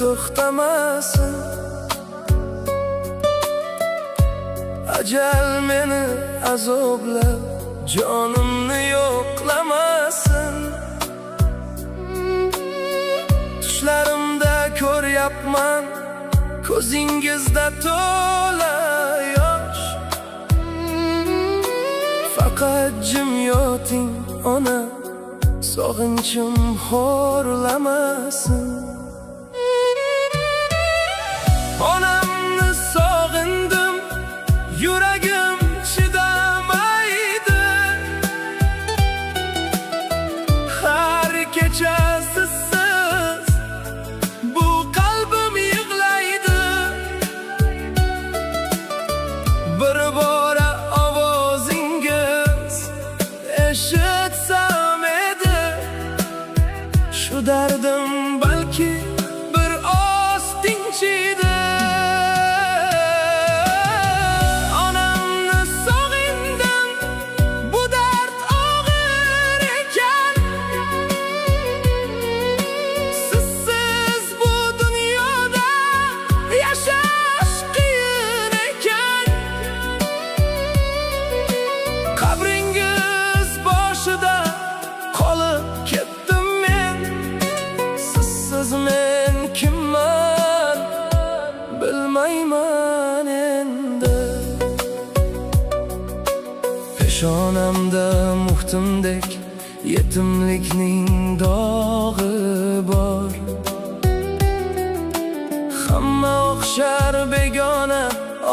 to'xtamasin. Ajal meni azoblab jonimni yo'qlamasin. Tushlarimda ko'ryapman ko'zingizda to'la yosh. Faqat jim yoting ona, sog'inchim xo'rlamasin. Onamni sog'indim, yuragim chidamaydi. Har kecha sizsiz bu qalbim yig'laydi. Bir bora ovozingiz eshitsam edi, shu dardim balki bir oz tinchiydi. Onamni sog'indim, bu dard og'ir ekan. Sizsiz bu dunyoda yashash qiyin ekan. Qabringiz boshida qolib ketdim men. Sizsiz men kimman bilmayman endi. Peshonamda muhtimdek yetimlikning dog'i bor. Hamma o'xshar begona,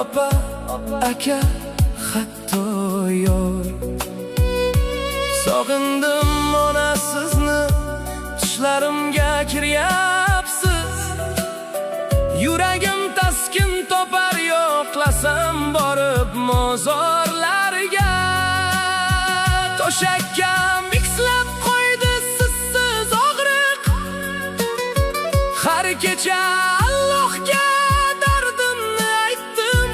opa, aka, hatto yor. Sog'indim ona sizni, tushlarimga kiryapsiz. Yuragim taskin topar yo'qlasam borib mozorlarga. To'shakka mixlab qo'ydi sizsiz og'riq. Har kecha Allohga dardimni aytdim.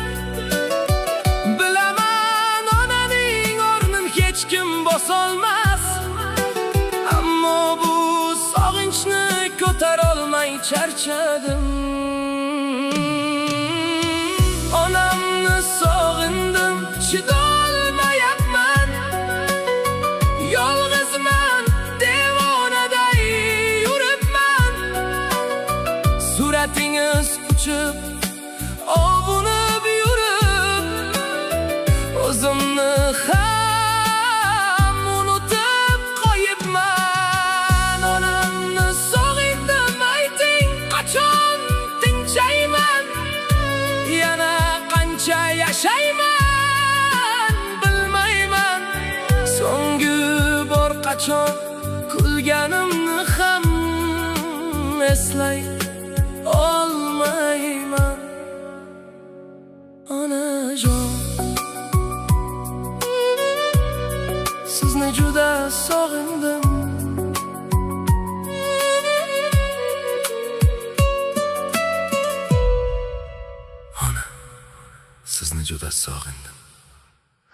Bilaman onaning o'rnin hech kim bosolmas. Ammo bu sog'inchni ko'tarolmay charchadim. Onamni sog'indim, chidolmayapman. Yolg'izman, devonaday yuribman. Suratingiz uchib, ovunib yurib, o'zimni ham unutib qo'yibman. Onamni sog'indim, ayting, qachon tinchayman? Yana qancha yashayman bilmayman. So'nggi bor qachon kulganimni ham eslay olmayman. Onajon, sizni juda sog'indim. Ona, sizni juda sog'indim.